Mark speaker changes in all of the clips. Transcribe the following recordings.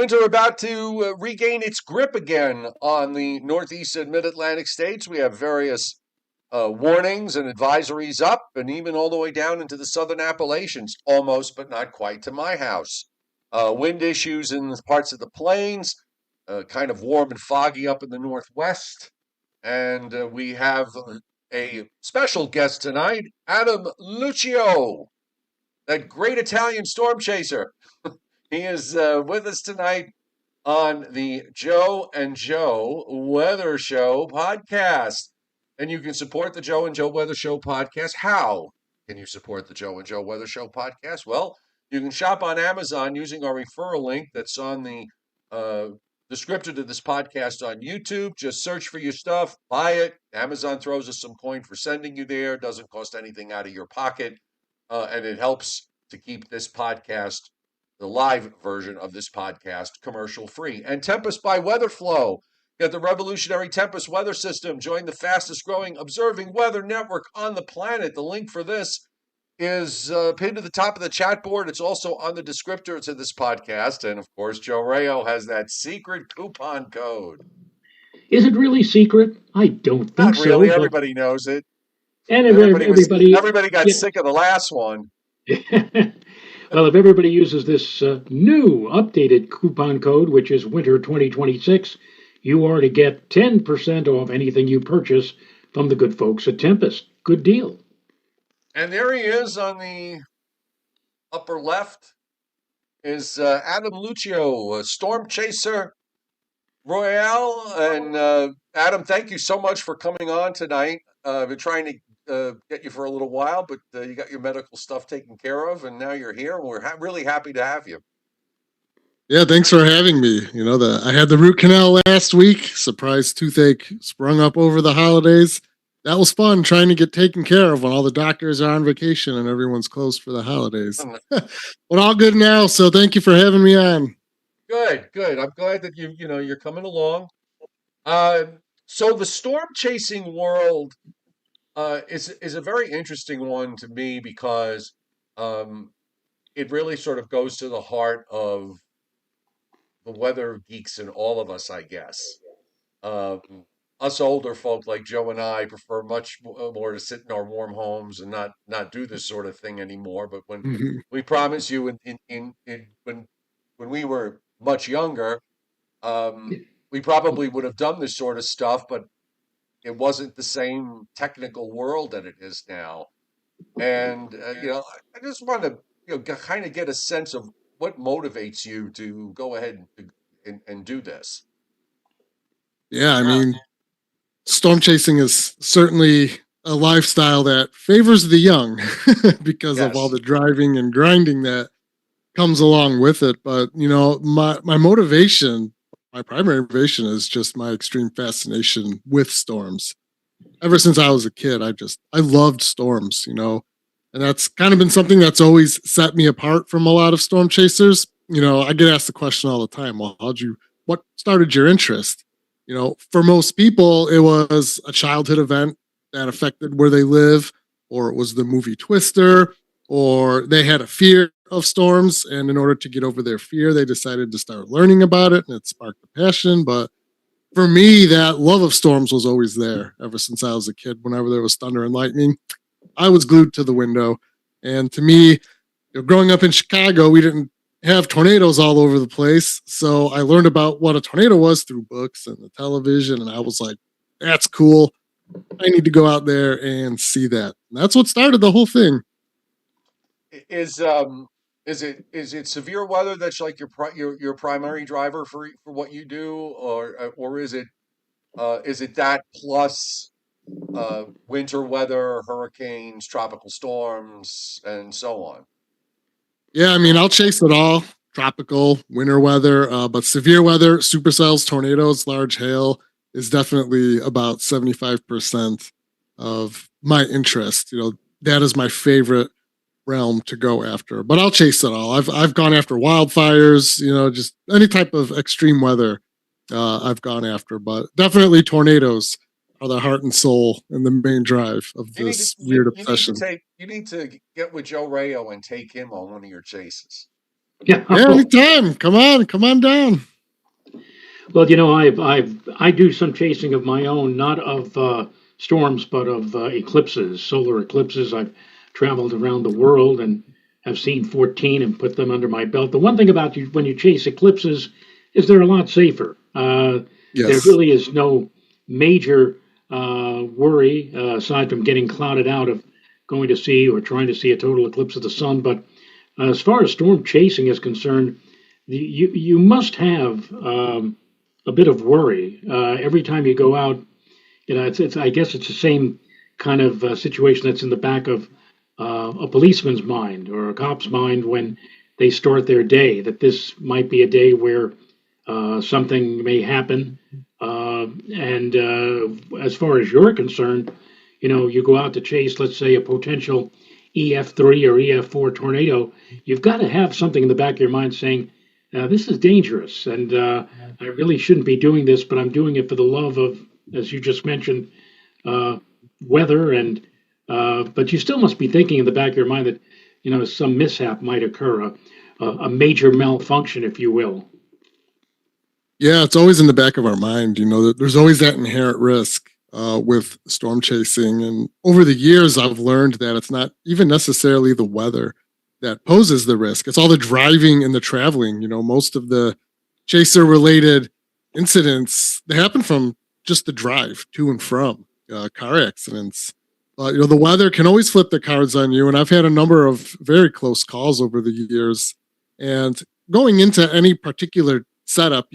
Speaker 1: winter about to regain its grip again on the northeast and mid-Atlantic states. We have various warnings and advisories up, and even all the way down into the southern Appalachians, almost but not quite to my house. Wind issues in parts of the plains, kind of warm and foggy up in the northwest. And we have a special guest tonight, Adam Lucio, that great Italian storm chaser. He is with us tonight on the Joe and Joe Weather Show podcast. And you can support the Joe and Joe Weather Show podcast. How can you support the Joe and Joe Weather Show podcast? Well, you can shop on Amazon using our referral link that's on the description of this podcast on YouTube. Just search for your stuff, buy it. Amazon throws us some coin for sending you there. Doesn't cost anything out of your pocket. And it helps to keep this podcast, the live version of this podcast, commercial free. And Tempest by Weatherflow. Get the revolutionary Tempest weather system. Join the fastest growing observing weather network on the planet. The link for this is pinned to the top of the chat board. It's also on the descriptor to this podcast. And of course, Joe Rayo has that secret coupon code.
Speaker 2: Is it really secret? I don't think
Speaker 1: Not really.
Speaker 2: so.
Speaker 1: Everybody knows it.
Speaker 2: And
Speaker 1: everybody got sick of the last one.
Speaker 2: Well, if everybody uses this new updated coupon code, which is Winter 2026, you are to get 10% off anything you purchase from the good folks at Tempest. Good deal.
Speaker 1: And there he is on the upper left is Adam Lucio, Storm Chaser Royale. And Adam, thank you so much for coming on tonight. I've been trying to get you for a little while, but you got your medical stuff taken care of, and now you're here. And we're really happy to have you.
Speaker 3: Yeah, thanks for having me. You know, I had the root canal last week. Surprise toothache sprung up over the holidays. That was fun trying to get taken care of when all the doctors are on vacation and everyone's closed for the holidays. But all good now, so thank you for having me on.
Speaker 1: Good. I'm glad that you're coming along. So the storm chasing world is a very interesting one to me because it really sort of goes to the heart of the weather geeks in all of us, I guess. Us older folk like Joe and I prefer much more to sit in our warm homes and not do this sort of thing anymore. But when we promise you when we were much younger, we probably would have done this sort of stuff, but it wasn't the same technical world that it is now. And I just want to kind of get a sense of what motivates you to go ahead and do this.
Speaker 3: Yeah, I mean, storm chasing is certainly a lifestyle that favors the young because of all the driving and grinding that comes along with it. But, my motivation, my primary motivation is just my extreme fascination with storms. Ever since I was a kid, I loved storms, and that's kind of been something that's always set me apart from a lot of storm chasers. I get asked the question all the time, well, what started your interest? For most people, it was a childhood event that affected where they live, or it was the movie Twister, or they had a fear of storms, and in order to get over their fear, they decided to start learning about it, and it sparked a passion. But for me, that love of storms was always there ever since I was a kid. Whenever there was thunder and lightning, I was glued to the window. And to me, growing up in Chicago, we didn't have tornadoes all over the place. So I learned about what a tornado was through books and the television. And I was like, that's cool. I need to go out there and see that. And that's what started the whole thing.
Speaker 1: Is it severe weather that's like your primary driver for what you do, or is it that plus winter weather, hurricanes, tropical storms, and so on?
Speaker 3: Yeah, I mean, I'll chase it all. Tropical, winter weather, but severe weather, supercells, tornadoes, large hail is definitely about 75% of my interest. That is my favorite realm to go after. But I'll chase it all. I've gone after wildfires, just any type of extreme weather I've gone after. But definitely tornadoes are the heart and soul and the main drive of this weird obsession.
Speaker 1: You need to get with Joe Rayo and take him on one of your chases.
Speaker 2: Yeah.
Speaker 3: Yeah, anytime. Come on down.
Speaker 2: Well, I do some chasing of my own, not of storms, but of eclipses, solar eclipses. I've traveled around the world and have seen 14 and put them under my belt. The one thing about you when you chase eclipses is they're a lot safer. There
Speaker 3: Yes.
Speaker 2: really is no major worry aside from getting clouded out of going to see or trying to see a total eclipse of the sun. But as far as storm chasing is concerned, you must have a bit of worry every time you go out. It's I guess it's the same kind of situation that's in the back of a policeman's mind or a cop's mind when they start their day. That this might be a day where something may happen. And as far as you're concerned, you go out to chase, let's say, a potential EF3 or EF4 tornado. You've got to have something in the back of your mind saying, this is dangerous, and I really shouldn't be doing this, but I'm doing it for the love of, as you just mentioned, weather. And but you still must be thinking in the back of your mind that some mishap might occur, a major malfunction, if you will.
Speaker 3: Yeah, it's always in the back of our mind. There's always that inherent risk with storm chasing. And over the years, I've learned that it's not even necessarily the weather that poses the risk. It's all the driving and the traveling. Most of the chaser related incidents, they happen from just the drive to and from car accidents. The weather can always flip the cards on you. And I've had a number of very close calls over the years. And going into any particular setup,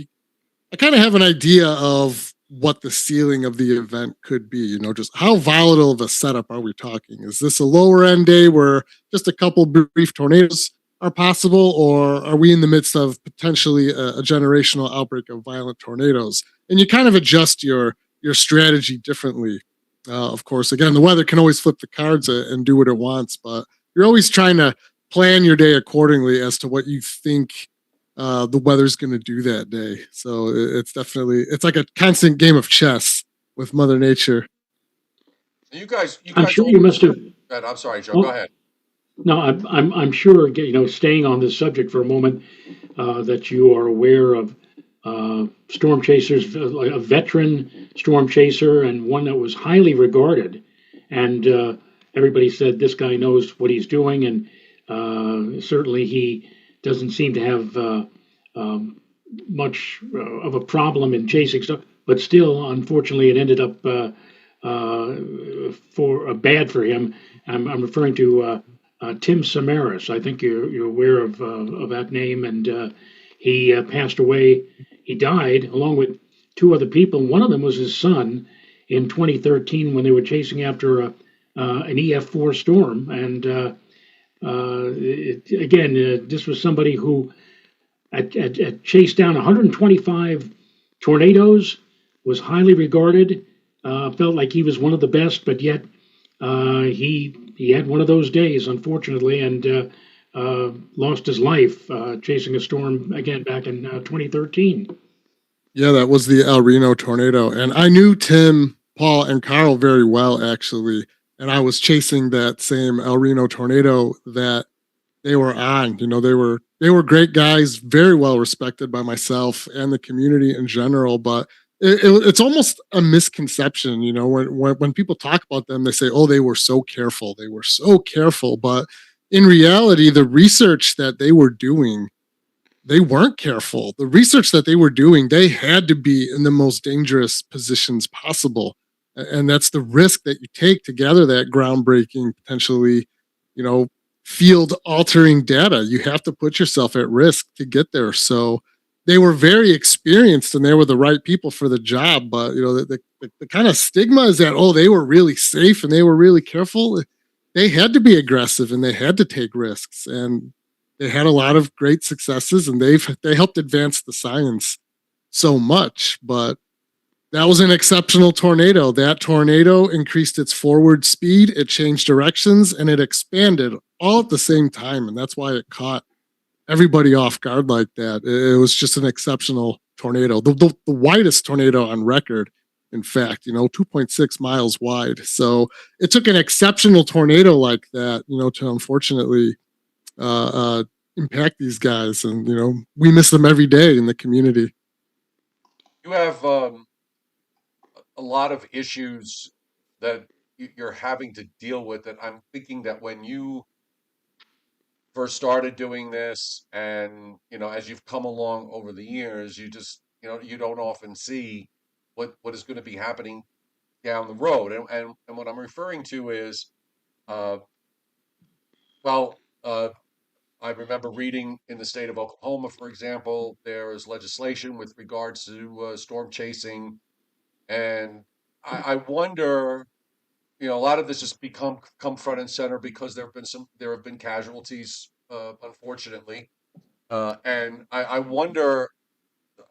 Speaker 3: I kind of have an idea of what the ceiling of the event could be. Just how volatile of a setup are we talking? Is this a lower end day where just a couple brief tornadoes are possible, or are we in the midst of potentially a generational outbreak of violent tornadoes? And you kind of adjust your strategy differently. Of course, again, the weather can always flip the cards and do what it wants, but you're always trying to plan your day accordingly as to what you think the weather's going to do that day. So it's like a constant game of chess with Mother Nature.
Speaker 1: You guys,
Speaker 2: I'm sure you must have.
Speaker 1: I'm sorry, Joe.
Speaker 2: Well,
Speaker 1: go ahead.
Speaker 2: No, I'm sure. Staying on this subject for a moment, that you are aware of storm chasers, a veteran storm chaser, and one that was highly regarded, and everybody said this guy knows what he's doing, and certainly he doesn't seem to have much of a problem in chasing stuff, but still, unfortunately, it ended up bad for him. I'm referring to Tim Samaris. I think you're aware of that name, and he passed away. He died along with two other people. One of them was his son in 2013 when they were chasing after an EF4 storm, and this was somebody who had chased down 125 tornadoes, was highly regarded, felt like he was one of the best, but yet he had one of those days, unfortunately, and lost his life chasing a storm again back in 2013.
Speaker 3: Yeah, that was the El Reno tornado. And I knew Tim, Paul, and Carl very well, actually. And I was chasing that same El Reno tornado that they were on. They were great guys, very well respected by myself and the community in general. But it's almost a misconception, when people talk about them, they say, "Oh, they were so careful. They were so careful." But in reality, the research that they were doing, they weren't careful. The research that they were doing, they had to be in the most dangerous positions possible. And that's the risk that you take to gather that groundbreaking, potentially, field altering data. You have to put yourself at risk to get there. So they were very experienced and they were the right people for the job. But, the kind of stigma is that, oh, they were really safe and they were really careful. They had to be aggressive and they had to take risks. And they had a lot of great successes and they helped advance the science so much. But that was an exceptional tornado. That tornado increased its forward speed, it changed directions, and it expanded all at the same time. And that's why it caught everybody off guard like that. It was just an exceptional tornado. The widest tornado on record, in fact, 2.6 miles wide. So it took an exceptional tornado like that, to unfortunately impact these guys, and we miss them every day in the community.
Speaker 1: You have a lot of issues that you're having to deal with, and I'm thinking that when you first started doing this, and as you've come along over the years, you just you don't often see what is going to be happening down the road, and what I'm referring to is uh, well I remember reading in the state of Oklahoma, for example, there is legislation with regards to storm chasing, and I wonder, a lot of this has come front and center because there have been casualties, unfortunately, and I wonder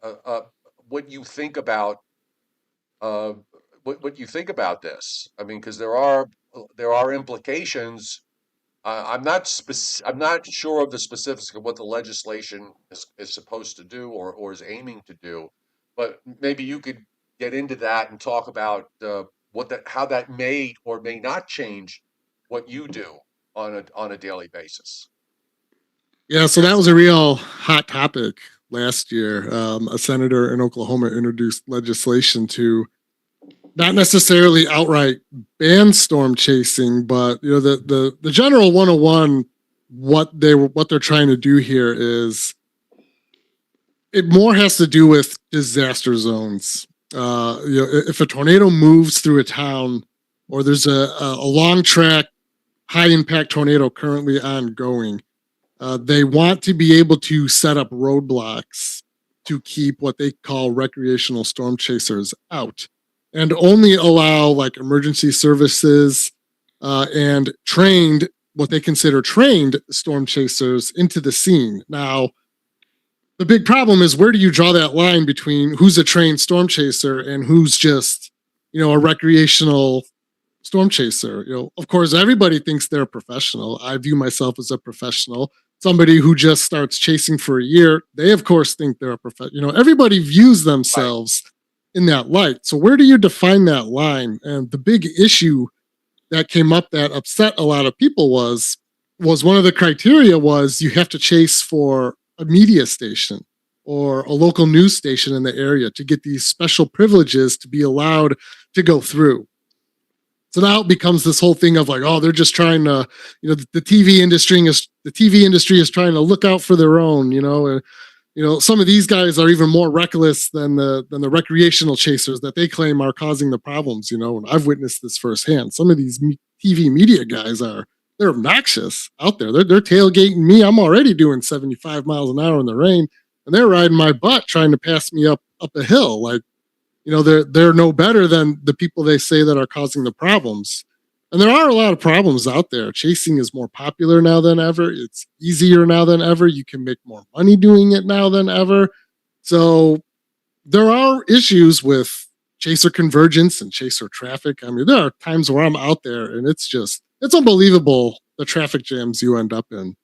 Speaker 1: uh, uh, what you think about uh, what you think about this. I mean, because there are implications. I'm not sure of the specifics of what the legislation is supposed to do or is aiming to do, but maybe you could get into that and talk about how that may or may not change what you do on a daily basis.
Speaker 3: Yeah, so that was a real hot topic last year. A senator in Oklahoma introduced legislation to not necessarily outright ban storm chasing, but the general 101, what they're trying to do here is it more has to do with disaster zones. If a tornado moves through a town, or there's a long track high impact tornado currently ongoing, they want to be able to set up roadblocks to keep what they call recreational storm chasers out, and only allow like emergency services and what they consider trained storm chasers into the scene. Now, the big problem is, where do you draw that line between who's a trained storm chaser and who's just, a recreational storm chaser? Of course, everybody thinks they're a professional. I view myself as a professional. Somebody who just starts chasing for a year, they of course think they're a professional. Everybody views themselves in that light. So where do you define that line? And the big issue that came up that upset a lot of people was one of the criteria was you have to chase for a media station or a local news station in the area to get these special privileges to be allowed to go through. So now it becomes this whole thing of like, oh, they're just trying to, the TV industry is trying to look out for their own, some of these guys are even more reckless than the recreational chasers that they claim are causing the problems, and I've witnessed this firsthand. Some of these TV media guys they're obnoxious out there. They're tailgating me. I'm already doing 75 miles an hour in the rain, and they're riding my butt trying to pass me up a hill. Like, they're no better than the people they say that are causing the problems. And there are a lot of problems out there. Chasing is more popular now than ever. It's easier now than ever. You can make more money doing it now than ever. So there are issues with chaser convergence and chaser traffic. I mean, there are times where I'm out there and it's unbelievable the traffic jams you end up in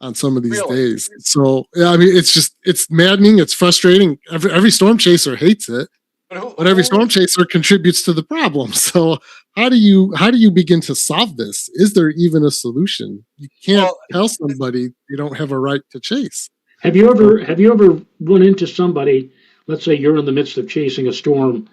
Speaker 3: on some of these days. So, yeah, I mean, it's maddening. It's frustrating. Every storm chaser hates it. But every storm chaser contributes to the problem. So how do you begin to solve this? Is there even a solution? You can't tell somebody you don't have a right to chase.
Speaker 2: Have you ever run into somebody? Let's say you're in the midst of chasing a storm,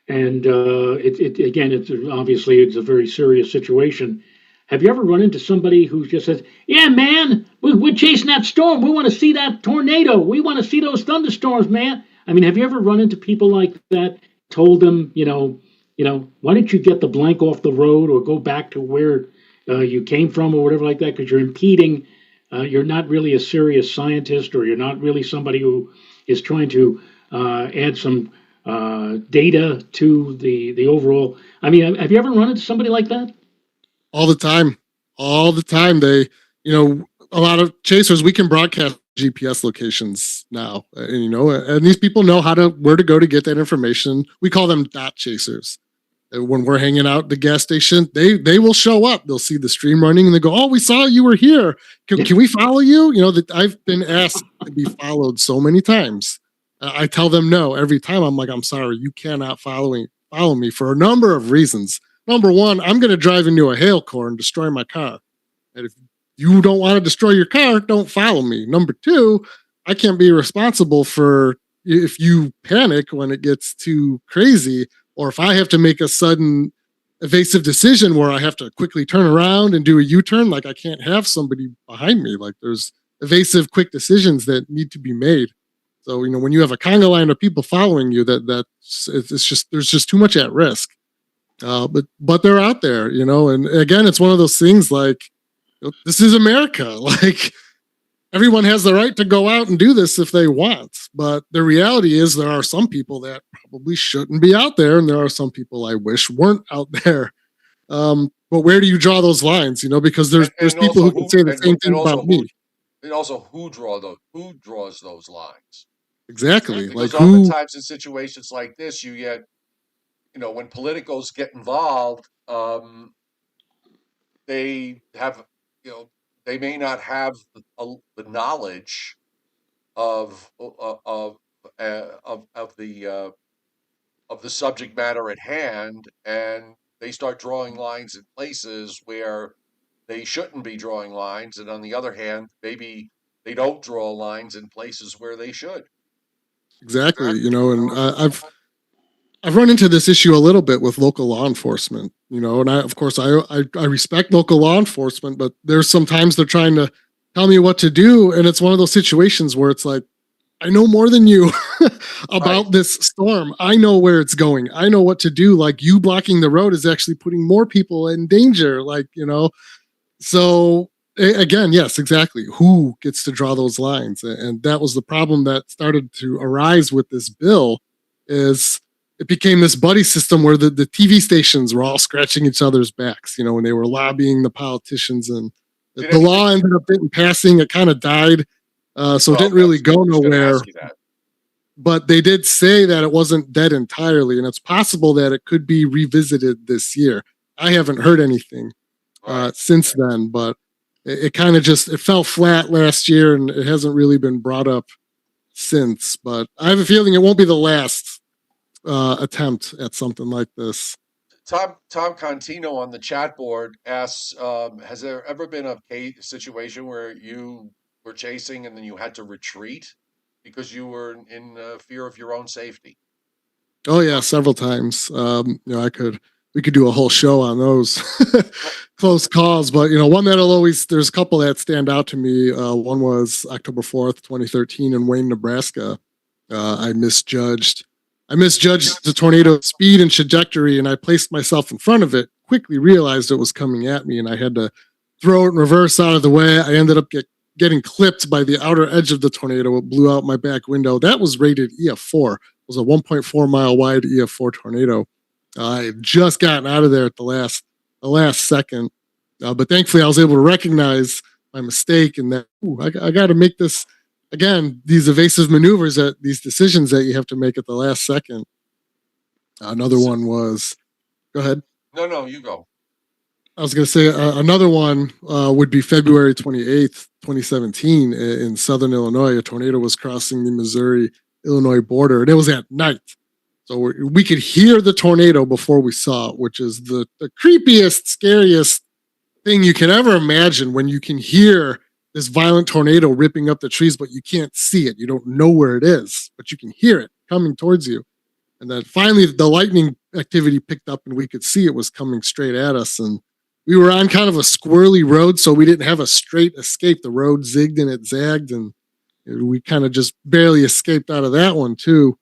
Speaker 2: and it's obviously it's a very serious situation. Have you ever run into somebody who just says, "Yeah, man, we're chasing that storm. We want to see that tornado. We want to see those thunderstorms, man." I mean, have you ever run into people like that? Told them, why don't you get the blank off the road or go back to where you came from or whatever like that? Because you're impeding. You're not really a serious scientist, or you're not really somebody who is trying to add some data to the overall. I mean, have you ever run into somebody like that?
Speaker 3: All the time. They, a lot of chasers, we can broadcast GPS locations now, and these people know where to go to get that information. We call them dot chasers. And when we're hanging out at the gas station, they will show up. They'll see the stream running and they go, "Oh, we saw you were here. Can we follow you?" That I've been asked to be followed so many times. I tell them no every time. I'm like, "I'm sorry, you cannot follow me for a number of reasons. Number one, I'm going to drive into a hail core and destroy my car. And if you don't want to destroy your car, don't follow me. Number two, I can't be responsible for if you panic when it gets too crazy, or if I have to make a sudden evasive decision where I have to quickly turn around and do a U-turn. Like, I can't have somebody behind me. Like, there's evasive quick decisions that need to be made. So, when you have a conga line of people following you, it's just, there's just too much at risk. But they're out there, and again, it's one of those things like, this is America. Like, everyone has the right to go out and do this if they want. But the reality is there are some people that probably shouldn't be out there, and there are some people I wish weren't out there. But where do you draw those lines? Because there's people who can say the same thing about me.
Speaker 1: And also, who draws those lines?
Speaker 3: Exactly.
Speaker 1: Because oftentimes in situations like this, you get, when politicos get involved, they have, they may not have the knowledge of the subject matter at hand, and they start drawing lines in places where they shouldn't be drawing lines, and on the other hand, maybe they don't draw lines in places where they should.
Speaker 3: Exactly. And I've run into this issue a little bit with local law enforcement, and I respect local law enforcement, but there's sometimes they're trying to tell me what to do. And it's one of those situations where it's like, I know more than you about this storm. I know where it's going. I know what to do. Like, you blocking the road is actually putting more people in danger. So again, yes, exactly. Who gets to draw those lines? And that was the problem that started to arise with this bill. Is it became this buddy system where the TV stations were all scratching each other's backs, when they were lobbying the politicians, and the law ended up passing. It kind of died. So it didn't really go nowhere. But they did say that it wasn't dead entirely, and it's possible that it could be revisited this year. I haven't heard anything since then, but it kind of it fell flat last year, and it hasn't really been brought up since. But I have a feeling it won't be the last attempt at something like this.
Speaker 1: Tom Contino on the chat board asks, has there ever been a situation where you were chasing and then you had to retreat because you were in fear of your own safety?
Speaker 3: Oh yeah, several times. We could do a whole show on those close calls, but one there's a couple that stand out to me. One was October 4th, 2013 in Wayne, Nebraska. I misjudged the tornado speed and trajectory, and I placed myself in front of it, quickly realized it was coming at me, and I had to throw it in reverse out of the way. I ended up getting clipped by the outer edge of the tornado. It blew out my back window. That was rated EF4. It was a 1.4 mile wide EF4 tornado. I had just gotten out of there at the last second, but thankfully I was able to recognize my mistake, and that I got to make this. Again, these evasive maneuvers, these decisions that you have to make at the last second. Another one was, go ahead.
Speaker 1: No, you go.
Speaker 3: I was going to say another one would be February 28th, 2017 in southern Illinois. A tornado was crossing the Missouri-Illinois border, and it was at night. So we could hear the tornado before we saw it, which is the creepiest, scariest thing you can ever imagine, when you can hear this violent tornado ripping up the trees, but you can't see it. You don't know where it is, but you can hear it coming towards you. And then finally the lightning activity picked up, and we could see it was coming straight at us. And we were on kind of a squirrely road, so we didn't have a straight escape. The road zigged and it zagged, and we kind of just barely escaped out of that one too.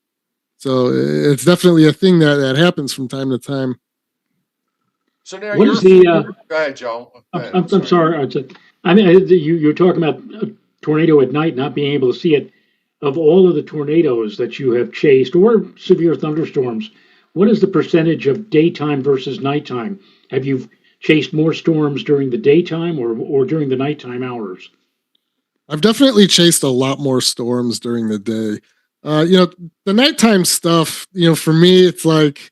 Speaker 3: So it's definitely a thing that happens from time to time.
Speaker 1: So now
Speaker 2: what is
Speaker 1: go ahead, Joe.
Speaker 2: I'm sorry. You're talking about a tornado at night, not being able to see it. Of all of the tornadoes that you have chased, or severe thunderstorms, what is the percentage of daytime versus nighttime? Have you chased more storms during the daytime or during the nighttime hours?
Speaker 3: I've definitely chased a lot more storms during the day. The nighttime stuff, for me, it's like,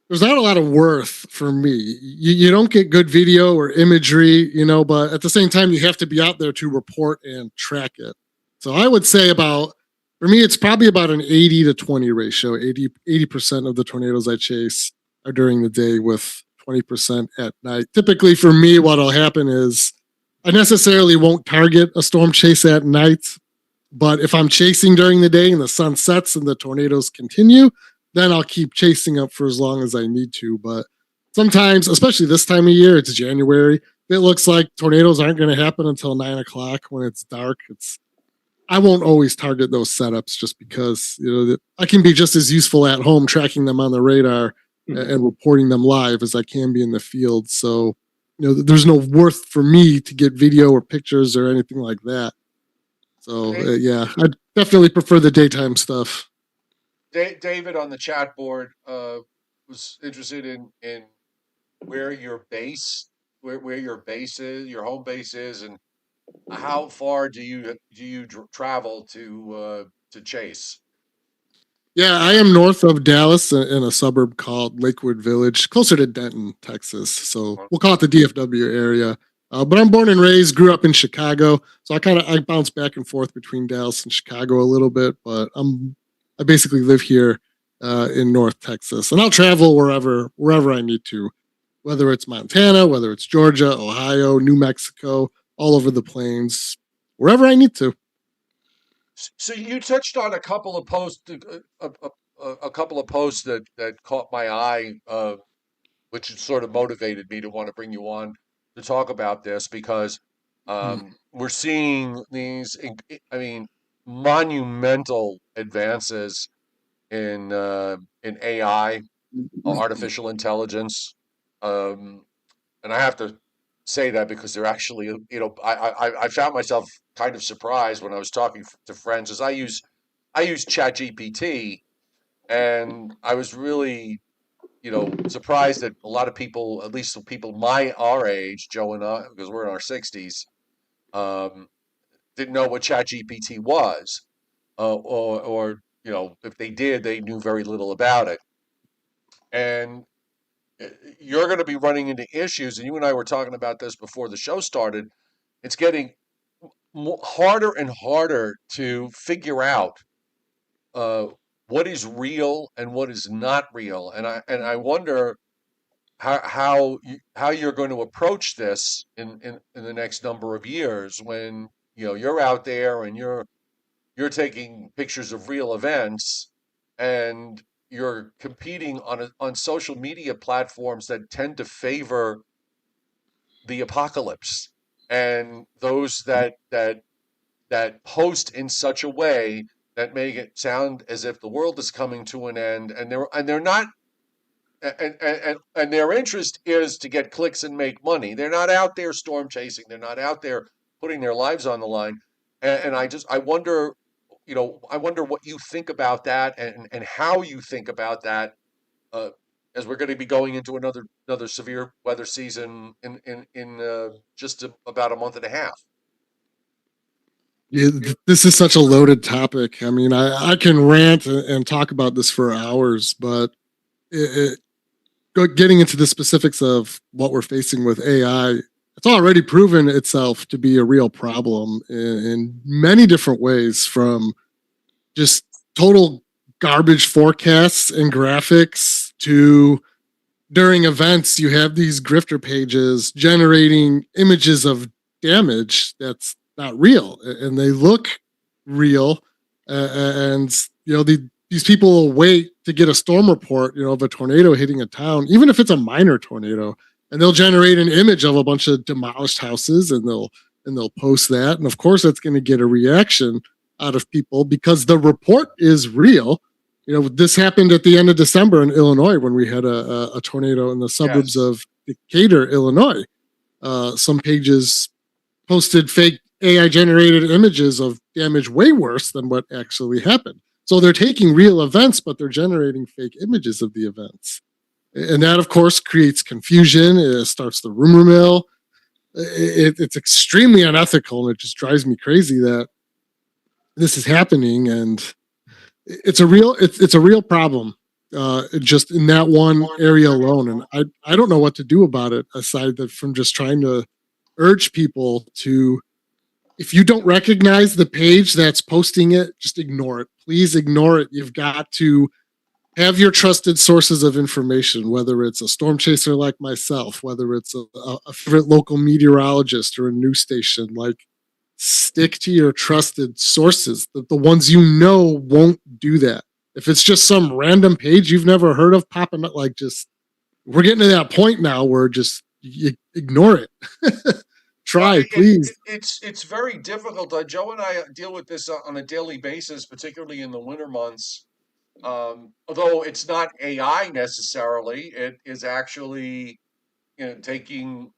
Speaker 3: there's not a lot of worth for me. You don't get good video or imagery, but at the same time, you have to be out there to report and track it. So I would say for me, it's probably about an 80 to 20 ratio. 80% of the tornadoes I chase are during the day, with 20% at night. Typically for me, what'll happen is I necessarily won't target a storm chase at night, but if I'm chasing during the day and the sun sets and the tornadoes continue, then I'll keep chasing up for as long as I need to. But sometimes, especially this time of year, it's January. It looks like tornadoes aren't going to happen until 9 o'clock when it's dark. I won't always target those setups just because I can be just as useful at home tracking them on the radar and reporting them live as I can be in the field. So there's no worth for me to get video or pictures or anything like that. So yeah, I definitely prefer the daytime stuff.
Speaker 1: David on the chat board was interested in where your base, where your base is, your home base is, and how far do you travel to chase?
Speaker 3: Yeah, I am north of Dallas in a suburb called Lakewood Village, closer to Denton, Texas. So we'll call it the DFW area. But I'm born and raised, grew up in Chicago, so I bounce back and forth between Dallas and Chicago a little bit. But I basically live here in North Texas, and I'll travel wherever I need to, whether it's Montana, whether it's Georgia, Ohio, New Mexico, all over the plains, wherever I need to.
Speaker 1: So you touched on a couple of posts, a couple of posts that caught my eye, which sort of motivated me to want to bring you on to talk about this because we're seeing these, monumental advances in AI, artificial intelligence, and I have to say that because they're actually, I found myself kind of surprised when I was talking to friends, as I use ChatGPT, and I was really, surprised that a lot of people, at least people our age, Joe and I, because we're in our 60s, didn't know what ChatGPT was, or if they did, they knew very little about it. And you're going to be running into issues, and you and I were talking about this before the show started. It's getting harder and harder to figure out what is real and what is not real, and I wonder how you're going to approach this in the next number of years when you're out there and you're taking pictures of real events and you're competing on social media platforms that tend to favor the apocalypse and those that post in such a way that make it sound as if the world is coming to an end, and they're not, and their interest is to get clicks and make money. They're not out there storm chasing. They're not out there putting their lives on the line. And I wonder, I wonder what you think about that and how you think about that, as we're going to be going into another severe weather season in just about a month and a half.
Speaker 3: Yeah, this is such a loaded topic. I mean, I can rant and talk about this for hours, but getting into the specifics of what we're facing with AI, it's already proven itself to be a real problem in many different ways, from just total garbage forecasts and graphics to during events, you have these grifter pages generating images of damage that's not real, and they look real, and these people will wait to get a storm report, of a tornado hitting a town, even if it's a minor tornado, and they'll generate an image of a bunch of demolished houses, and they'll post that, and of course that's going to get a reaction out of people because the report is real. This happened at the end of December in Illinois when we had a tornado in the suburbs of Decatur, Illinois. Some pages posted fake AI-generated images of damage way worse than what actually happened. So they're taking real events, but they're generating fake images of the events. And that, of course, creates confusion. It starts the rumor mill. It's extremely unethical, and it just drives me crazy that this is happening. And it's a real problem, just in that one area alone. And I don't know what to do about it, aside from just trying to urge people to, if you don't recognize the page that's posting it, just ignore it. Please ignore it. You've got to have your trusted sources of information, whether it's a storm chaser like myself, whether it's a favorite local meteorologist or a news station. Like, stick to your trusted sources, the ones you know won't do that. If it's just some random page you've never heard of popping up, like, just, we're getting to that point now where just you ignore it. Try, please.
Speaker 1: It's very difficult. Joe and I deal with this on a daily basis, particularly in the winter months. Although it's not AI necessarily, it is actually, taking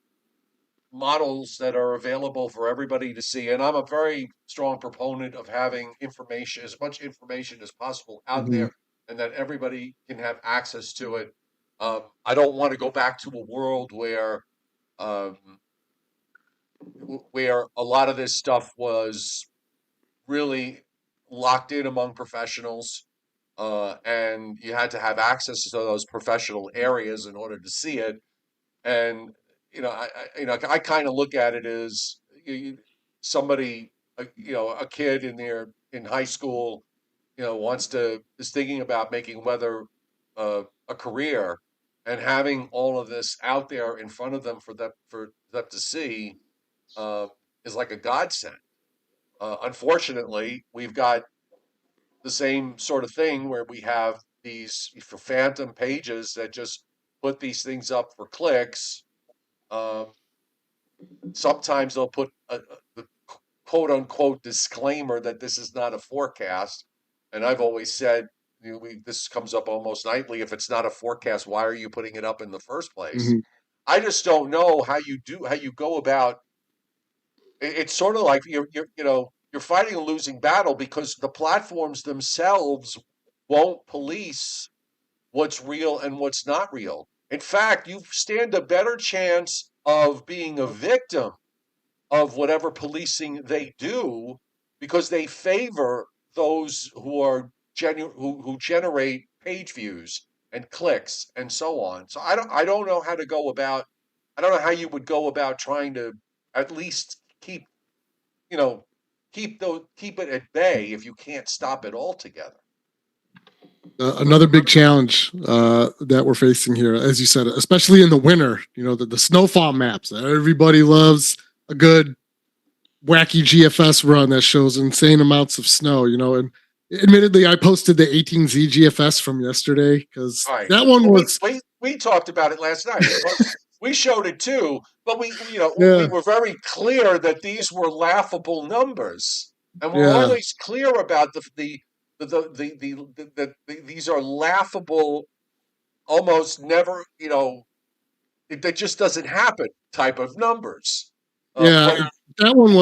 Speaker 1: models that are available for everybody to see. And I'm a very strong proponent of having information, as much information as possible out
Speaker 3: Mhm.
Speaker 1: there, and that everybody can have access to it. I don't want to go back to a world um, where a lot of this stuff was really locked in among professionals, and you had to have access to those professional areas in order to see it. And I kind of look at it as somebody, a kid in high school, is thinking about making weather a career, and having all of this out there in front of them for them to see, uh, is like a godsend. Unfortunately, we've got the same sort of thing where we have these phantom pages that just put these things up for clicks. Um, Sometimes they'll put the quote unquote disclaimer that this is not a forecast. And I've always said, this comes up almost nightly. If it's not a forecast, why are you putting it up in the first place?
Speaker 3: Mhm.
Speaker 1: I just don't know how you go about. It's sort of like you're fighting a losing battle because the platforms themselves won't police what's real and what's not real. In fact, you stand a better chance of being a victim of whatever policing they do, because they favor those who are who generate page views and clicks and so on. So I don't know how to go about. I don't know how you would go about trying to at least you know keep it at bay if you can't stop it altogether.
Speaker 3: Another big challenge that we're facing here, as you said, especially in the winter, the snowfall maps. Everybody loves a good wacky GFS run that shows insane amounts of snow, and admittedly, I posted the 18Z GFS from yesterday because
Speaker 1: Right.
Speaker 3: that one
Speaker 1: Well,
Speaker 3: was,
Speaker 1: we talked about it last night. We showed it too, but we
Speaker 3: yeah,
Speaker 1: were very clear that these were laughable numbers, and we're
Speaker 3: yeah.
Speaker 1: always clear about these are laughable, almost never, that just doesn't happen type of numbers.
Speaker 3: Yeah,
Speaker 1: But
Speaker 3: that one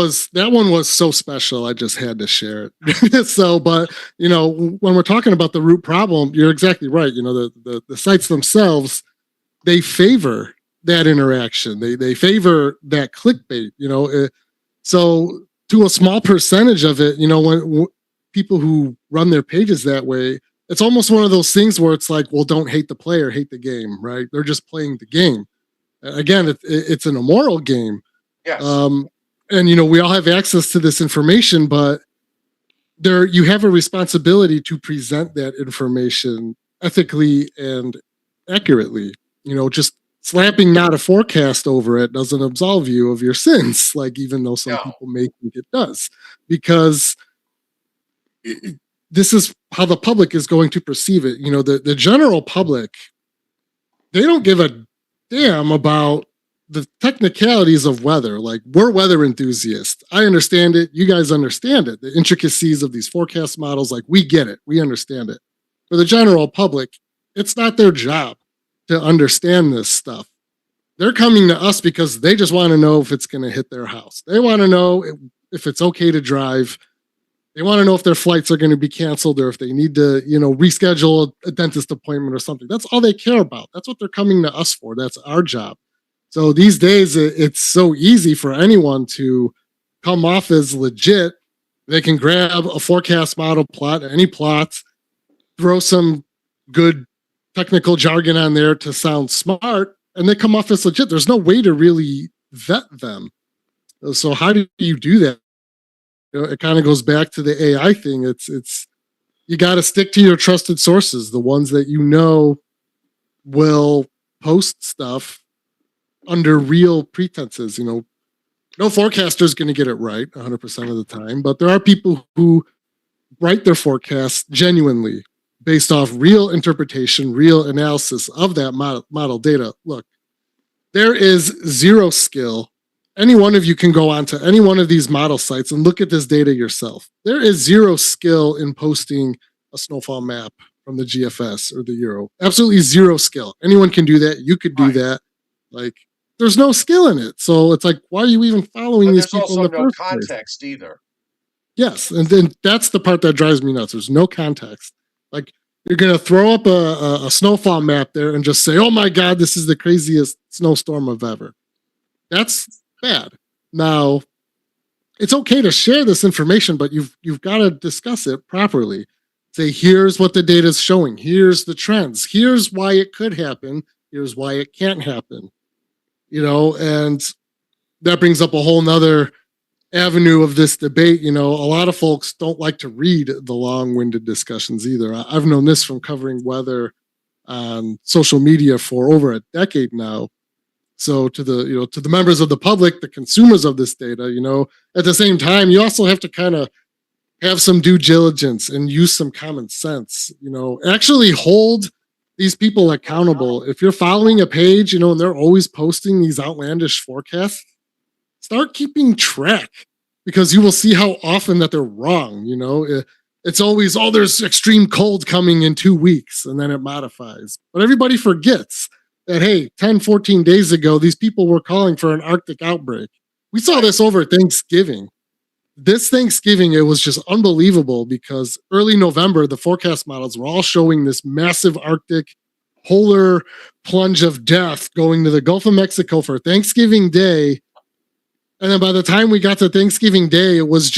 Speaker 3: was so special. I just had to share it. So, but when we're talking about the root problem, you're exactly right. The sites themselves, they favor that interaction. They favor that clickbait. So to a small percentage of it, when people who run their pages that way, it's almost one of those things where it's like, well, don't hate the player, hate the game, right? They're just playing the game. Again, it's an immoral game.
Speaker 1: yes,
Speaker 3: um, and we all have access to this information, but you have a responsibility to present that information ethically and accurately. Just slapping not a forecast over it doesn't absolve you of your sins, like, even though some
Speaker 1: no,
Speaker 3: people may think it does, because this is how the public is going to perceive it. The general public, they don't give a damn about the technicalities of weather. Like, we're weather enthusiasts. I understand it. You guys understand it. The intricacies of these forecast models, like, we get it. We understand it. For the general public, it's not their job to understand this stuff. They're coming to us because they just want to know if it's going to hit their house. They want to know if it's okay to drive. They want to know if their flights are going to be canceled or if they need to, reschedule a dentist appointment or something. That's all they care about. That's what they're coming to us for. That's our job. So these days, it's so easy for anyone to come off as legit. They can grab a forecast model plot, any plot, throw some good technical jargon on there to sound smart, and they come off as legit. There's no way to really vet them. So how do you do that? It kind of goes back to the AI thing. It's you got to stick to your trusted sources, the ones that you know will post stuff under real pretenses. No forecaster is going to get it right 100% of the time, but there are people who write their forecasts genuinely based off real interpretation, real analysis of that model data. Look, there is zero skill. Any one of you can go onto any one of these model sites and look at this data yourself. There is zero skill in posting a snowfall map from the GFS or the Euro. Absolutely zero skill. Anyone can do that. You could do that. Like, there's no skill in it. So it's like, why are you even following these people in the first place? There's also no
Speaker 1: context either.
Speaker 3: Yes, and then that's the part that drives me nuts. There's no context. Like, you're going to throw up a snowfall map there and just say, oh my God, this is the craziest snowstorm of ever. That's bad. Now, it's okay to share this information, but you've got to discuss it properly. Say, here's what the data is showing. Here's the trends. Here's why it could happen. Here's why it can't happen. And that brings up a whole nother avenue of this debate. A lot of folks don't like to read the long-winded discussions either. I've known this from covering weather on social media for over a decade now. So to the members of the public, the consumers of this data, at the same time, you also have to kind of have some due diligence and use some common sense. Actually hold these people accountable. If you're following a page, and they're always posting these outlandish forecasts, start keeping track, because you will see how often that they're wrong. It's always, there's extreme cold coming in 2 weeks, and then it modifies. But everybody forgets that, hey, 10, 14 days ago, these people were calling for an Arctic outbreak. We saw this over Thanksgiving. This Thanksgiving, it was just unbelievable, because early November, the forecast models were all showing this massive Arctic polar plunge of death going to the Gulf of Mexico for Thanksgiving Day. And then by the time we got to Thanksgiving Day, it was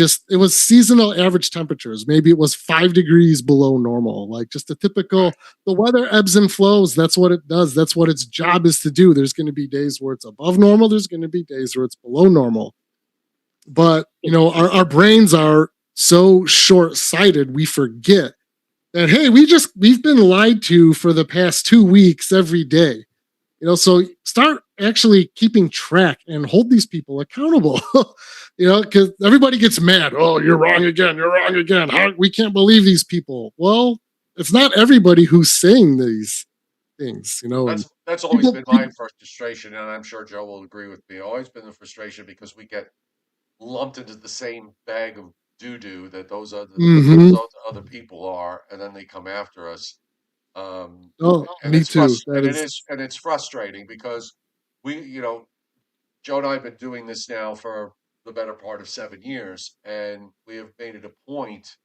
Speaker 3: seasonal average temperatures. Maybe it was 5 degrees below normal, like just a typical, the weather ebbs and flows. That's what it does. That's what its job is to do. There's going to be days where it's above normal. There's going to be days where it's below normal. But, our brains are so short-sighted, we forget that, hey, we've been lied to for the past 2 weeks every day. So start actually keeping track and hold these people accountable, because everybody gets mad. Oh, you're wrong again. You're wrong again. We can't believe these people. Well, it's not everybody who's saying these things,
Speaker 1: That's always been my frustration, and I'm sure Joe will agree with me. Always been the frustration, because we get lumped into the same bag of doo-doo that those other people are, and then they come after us.
Speaker 3: Me too.
Speaker 1: It's frustrating, because Joe and I have been doing this now for the better part of 7 years, and we have made it a point,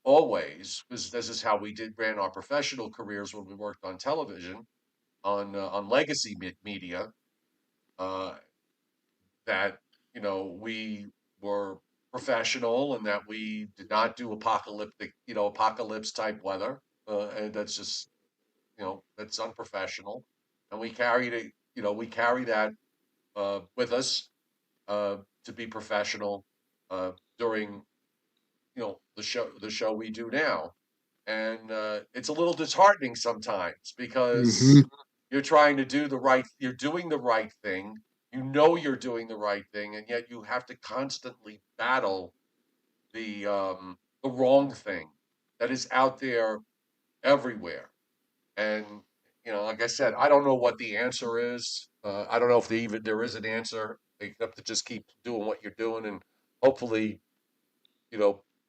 Speaker 1: always, because this is how we ran our professional careers when we worked on television, on legacy media, that we were professional, and that we did not do apocalypse type weather. And that's just, that's unprofessional. And we carry that with us to be professional during, the show we do now. And it's a little disheartening sometimes, because you're trying to you're doing the right thing. You're doing the right thing, and yet you have to constantly battle the wrong thing that is out there everywhere. And like I said, I don't know what the answer is. I don't know if there is an answer, except to just keep doing what you're doing, and hopefully,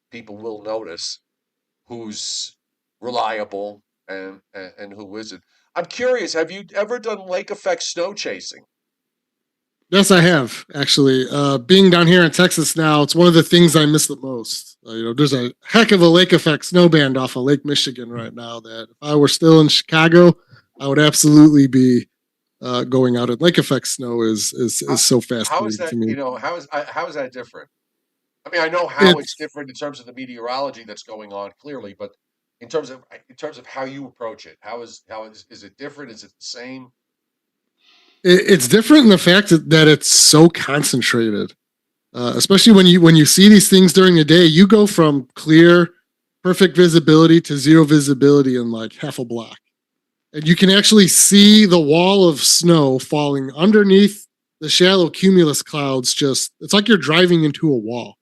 Speaker 1: people will notice who's reliable and who isn't. I'm curious, have you ever done lake effect snow chasing?
Speaker 3: Yes, I have, actually. Being down here in Texas now, it's one of the things I miss the most. There's a heck of a lake effect snow band off of Lake Michigan right now that if I were still in Chicago, I would absolutely be going out at lake effect snow is so fascinating
Speaker 1: how is that,
Speaker 3: to me.
Speaker 1: How is that different? I mean, I know how it's different in terms of the meteorology that's going on, clearly, but in terms of how you approach it, is it different? Is it the same?
Speaker 3: It's different in the fact that it's so concentrated, especially when you see these things during the day. You go from clear perfect visibility to zero visibility in like half a block. And you can actually see the wall of snow falling underneath the shallow cumulus clouds. It's like you're driving into a wall,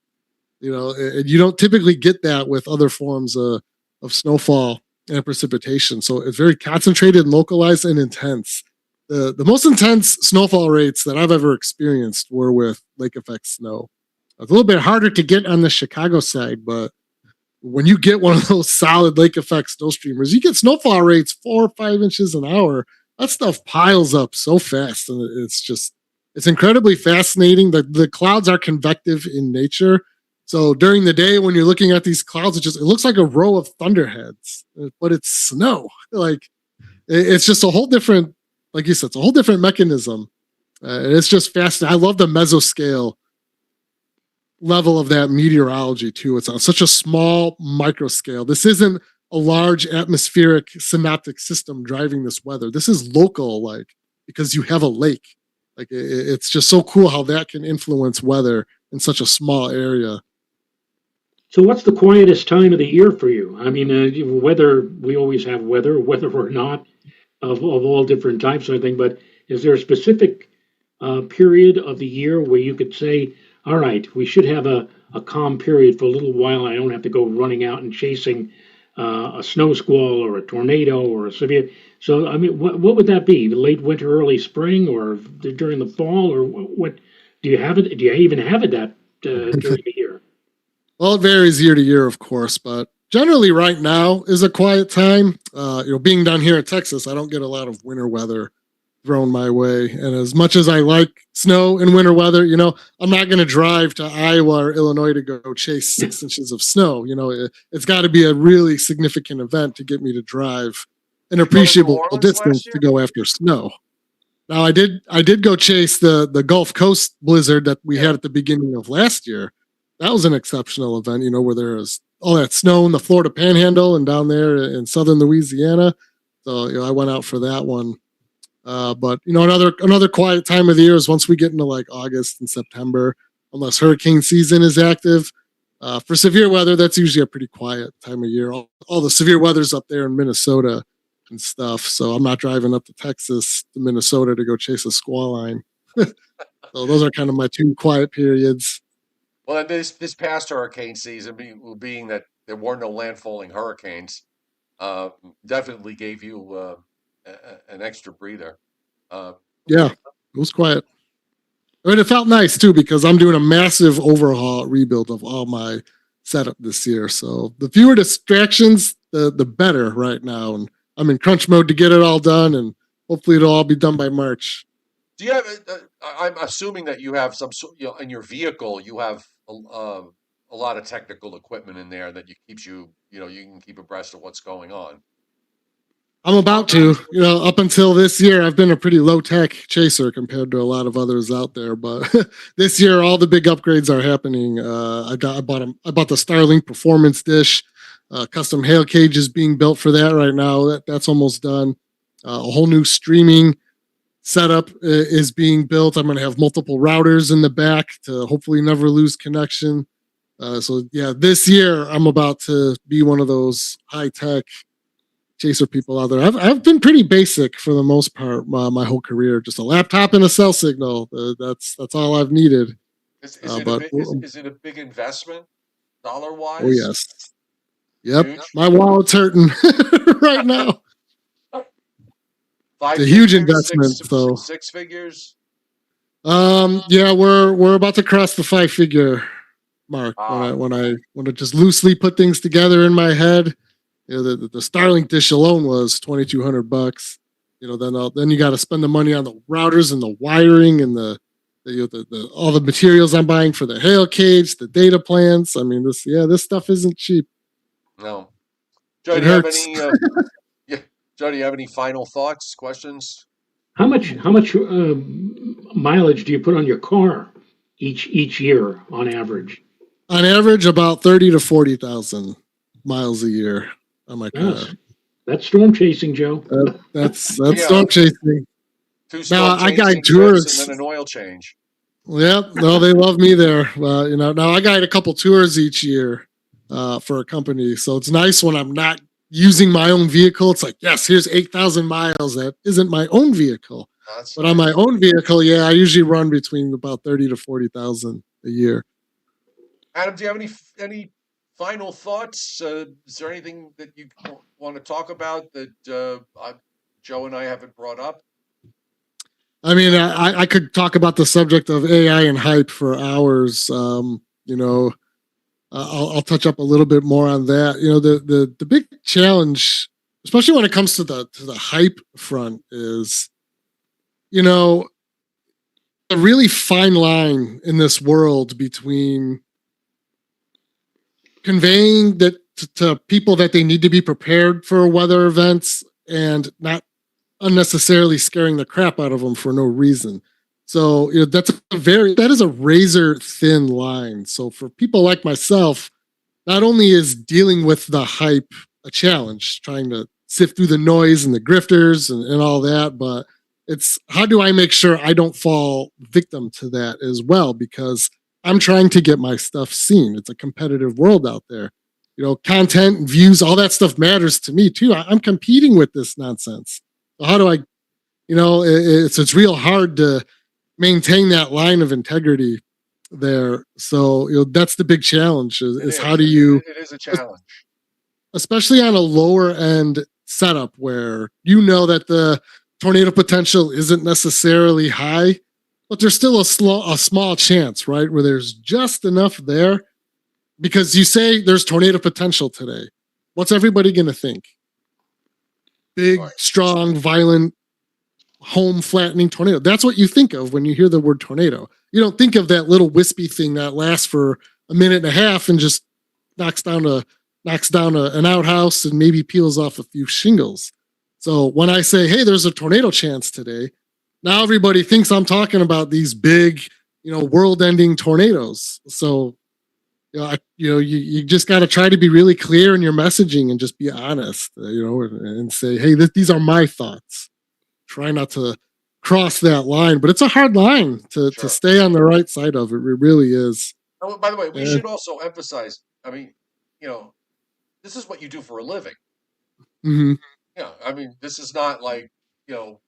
Speaker 3: and you don't typically get that with other forms of snowfall and precipitation. So it's very concentrated, localized, and intense. The most intense snowfall rates that I've ever experienced were with lake effect snow. It's a little bit harder to get on the Chicago side, but when you get one of those solid lake effect snow streamers, you get snowfall rates 4 or 5 inches an hour. That stuff piles up so fast, and it's incredibly fascinating. The clouds are convective in nature. So during the day, when you're looking at these clouds, it looks like a row of thunderheads, but it's snow. Like it's just a whole different, like you said, it's a whole different mechanism. And it's just fascinating. I love the mesoscale level of that meteorology too. It's on such a small micro scale. This isn't a large atmospheric synoptic system driving this weather. This is local, like because you have a lake. Like it's just so cool how that can influence weather in such a small area.
Speaker 2: So what's the quietest time of the year for you? I mean, weather, we always have weather, whether or not, of all different types, I think, but is there a specific period of the year where you could say, all right, we should have a calm period for a little while. I don't have to go running out and chasing a snow squall or a tornado or a severe. So, I mean, what would that be? The late winter, early spring, or during the fall, or what? Do you have it? Do you even have it that during the year?
Speaker 3: Well, it varies year to year, of course, but generally right now is a quiet time. Being down here in Texas, I don't get a lot of winter weather thrown my way. And as much as I like snow and winter weather, I'm not going to drive to Iowa or Illinois to go chase 6 inches of snow. It's got to be a really significant event to get me to drive an appreciable distance to go after snow. Now, I did go chase the Gulf Coast blizzard that we had at the beginning of last year. That was an exceptional event, where there was all that snow in the Florida Panhandle and down there in southern Louisiana. So, I went out for that one. But another quiet time of the year is once we get into like August and September, unless hurricane season is active. For severe weather, that's usually a pretty quiet time of year. All the severe weather's up there in Minnesota and stuff. So I'm not driving up to Texas to Minnesota to go chase a squall line. So those are kind of my 2 quiet periods.
Speaker 1: Well, and this past hurricane season, being that there were no landfalling hurricanes, definitely gave you an extra breather.
Speaker 3: Yeah, it was quiet. I mean, it felt nice too because I'm doing a massive overhaul rebuild of all my setup this year. So the fewer distractions, the better right now. And I'm in crunch mode to get it all done, and hopefully it'll all be done by March.
Speaker 1: Do you have? I'm assuming that you have some sort. In your vehicle, you have a lot of technical equipment in there that keeps you. You can keep abreast of what's going on.
Speaker 3: I'm about to. Up until this year, I've been a pretty low tech chaser compared to a lot of others out there. But this year, all the big upgrades are happening. I bought the Starlink Performance Dish. Custom hail cage is being built for that right now. That's almost done. A whole new streaming setup is being built. I'm going to have multiple routers in the back to hopefully never lose connection. So yeah, this year I'm about to be one of those high tech chaser people out there. I've been pretty basic for the most part my whole career. Just a laptop and a cell signal. That's all I've needed.
Speaker 1: Is it a big investment, dollar-wise?
Speaker 3: Oh yes. Yep. Huge? My wallet's hurting right now. It's a huge investment.
Speaker 1: Six figures.
Speaker 3: Yeah, we're about to cross the 5-figure mark. When I just loosely put things together in my head. The Starlink dish alone was $2,200. Then you got to spend the money on the routers and the wiring and the all the materials I'm buying for the hail cage, the data plans. I mean, this stuff isn't cheap.
Speaker 1: No. Joe, do you have any? Joe, do you have any final thoughts, questions?
Speaker 2: How much mileage do you put on your car each year on average?
Speaker 3: On average, about 30 to 40,000 miles a year on my car.
Speaker 2: That's storm chasing, Joe.
Speaker 3: That's storm chasing.
Speaker 1: 2 storm
Speaker 3: I got
Speaker 1: tours and then an oil change.
Speaker 3: Yep. No, they love me there. Now I got a couple tours each year. for a company. So it's nice when I'm not using my own vehicle. It's like, yes, here's 8,000 miles. That isn't my own vehicle. But on my own vehicle, I usually run between about 30 to 40,000 a year.
Speaker 1: Adam, do you have any final thoughts? Is there anything that you want to talk about that Joe and I haven't brought up?
Speaker 3: I mean, I could talk about the subject of AI and hype for hours. I'll touch up a little bit more on that. The big challenge, especially when it comes to the hype front, is a really fine line in this world between conveying that to people that they need to be prepared for weather events and not unnecessarily scaring the crap out of them for no reason. So that is a razor thin line. So for people like myself, not only is dealing with the hype a challenge, trying to sift through the noise and the grifters and all that, but it's how do I make sure I don't fall victim to that as well? Because I'm trying to get my stuff seen. It's a competitive world out there. Content and views, all that stuff matters to me too. I'm competing with this nonsense. So how do I, it's real hard to maintain that line of integrity there. So, that's the big challenge is how do you,
Speaker 1: it is a challenge,
Speaker 3: especially on a lower end setup where that the tornado potential isn't necessarily high, but there's still a small chance, right? Where there's just enough there because you say there's tornado potential today. What's everybody going to think? Big, strong, violent, home flattening tornado. That's what you think of when you hear the word tornado. You don't think of that little wispy thing that lasts for a minute and a half and just knocks down an outhouse and maybe peels off a few shingles. So when I say, hey, there's a tornado chance today, now everybody thinks I'm talking about these big, world-ending tornadoes. So, you just got to try to be really clear in your messaging and just be honest, and say, hey, these are my thoughts. Try not to cross that line, but it's a hard line to stay on the right side of it. It really is.
Speaker 1: Oh, by the way, we should also emphasize, I mean, this is what you do for a living.
Speaker 3: Mm-hmm.
Speaker 1: Yeah, I mean, this is not like, you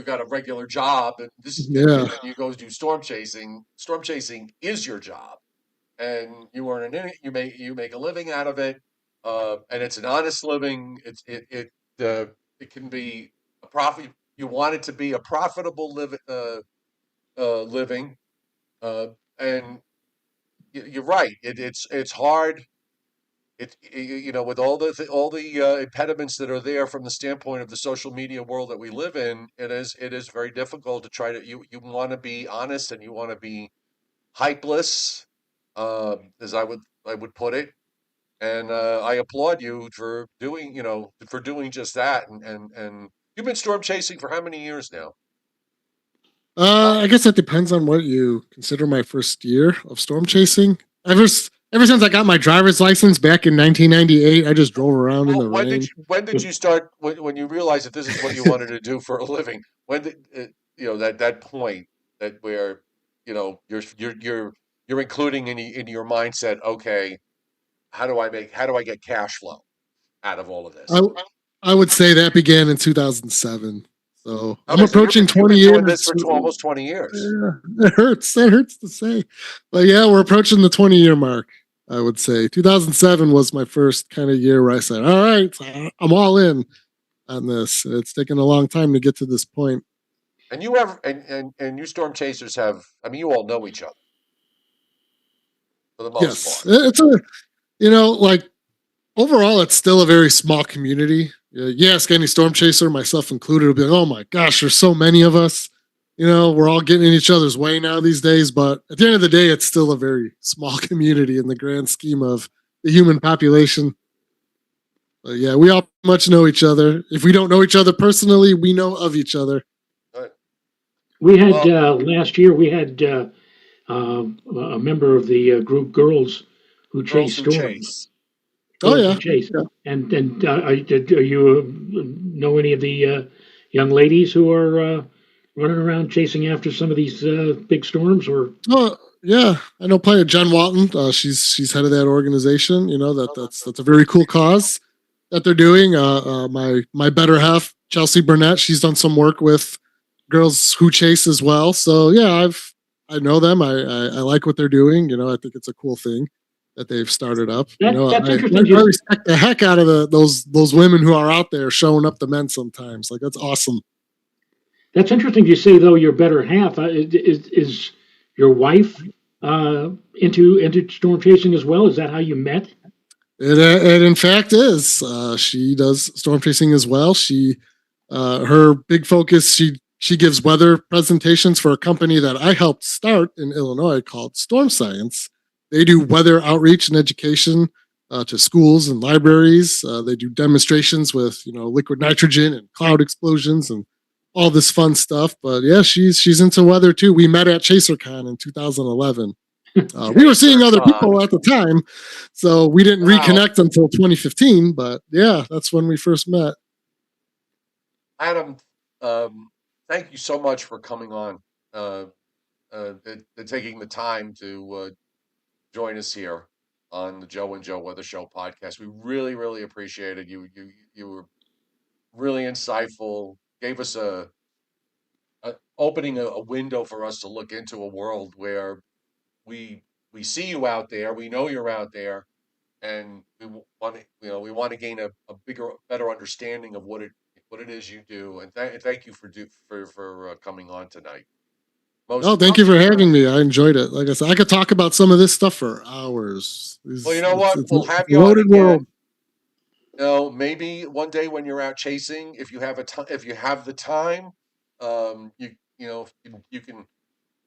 Speaker 1: got a regular job and and you go do storm chasing. Storm chasing is your job, and you earn you make a living out of it, and it's an honest living. It can be a profit. You want it to be a profitable living, and you're right. It's hard. With all the impediments that are there from the standpoint of the social media world that we live in, it is very difficult to try to you want to be honest and you want to be hypeless, as I would put it, and I applaud you for doing just that, and you've been storm chasing for how many years now?
Speaker 3: I guess that depends on what you consider my first year of storm chasing. Ever since I got my driver's license back in 1998, I just drove around in the rain.
Speaker 1: When did you start? When you realized that this is what you wanted to do for a living? When did that point where you're including in your mindset? Okay, how do I get cash flow out of all of this?
Speaker 3: I would say that began in 2007. So I'm approaching 20 years.
Speaker 1: Doing this for almost 20 years.
Speaker 3: Yeah, it hurts. That hurts to say, but yeah, we're approaching the 20-year mark. I would say 2007 was my first kind of year where I said, "All right, I'm all in on this." It's taken a long time to get to this point.
Speaker 1: And you have, and you storm chasers have. I mean, you all know each other for the most part.
Speaker 3: It's overall, it's still a very small community. You ask any storm chaser, myself included, will be like, "Oh my gosh, there's so many of us." We're all getting in each other's way now these days. But at the end of the day, it's still a very small community in the grand scheme of the human population. But yeah, we all much know each other. If we don't know each other personally, we know of each other.
Speaker 1: Right.
Speaker 2: We had last year. We had a member of the group Girls Who Chase Storms.
Speaker 3: Oh yeah.
Speaker 2: Chase. Yeah. And do you know any of the young ladies who are running around chasing after some of these big storms? Or
Speaker 3: Yeah, I know plenty of Jen Walton. She's head of that organization. That's a very cool cause that they're doing. My better half, Chelsea Burnett, she's done some work with Girls Who Chase as well. So yeah, I know them. I like what they're doing. I think it's a cool thing that they've started up.
Speaker 2: That's
Speaker 3: I
Speaker 2: interesting.
Speaker 3: respect the heck out of those women who are out there showing up the men sometimes. Like, that's awesome.
Speaker 2: That's interesting. You say though your better half is your wife into storm chasing as well? Is that how you met?
Speaker 3: It in fact is. She does storm chasing as well. Her big focus. She gives weather presentations for a company that I helped start in Illinois called Storm Science. They do weather outreach and education to schools and libraries. They do demonstrations with liquid nitrogen and cloud explosions and all this fun stuff. But yeah, she's into weather too. We met at ChaserCon in 2011. We were seeing other people at the time, so we didn't reconnect until 2015. But yeah, that's when we first met.
Speaker 1: Adam, thank you so much for coming on, and taking the time to join us here on the Joe and Joe Weather Show podcast. We really, really appreciate it. You were really insightful. Gave us a opening a window for us to look into a world where we we see you out there. We know you're out there, and want to we want to gain a better understanding of what it is you do. And thank you for coming on tonight.
Speaker 3: Oh, thank you for having me. I enjoyed it. Like I said, I could talk about some of this stuff for hours.
Speaker 1: Well, you know what? We'll have
Speaker 3: a
Speaker 1: you on
Speaker 3: loaded
Speaker 1: again.
Speaker 3: world.
Speaker 1: Maybe one day when you're out chasing, if you have if you have the time, you can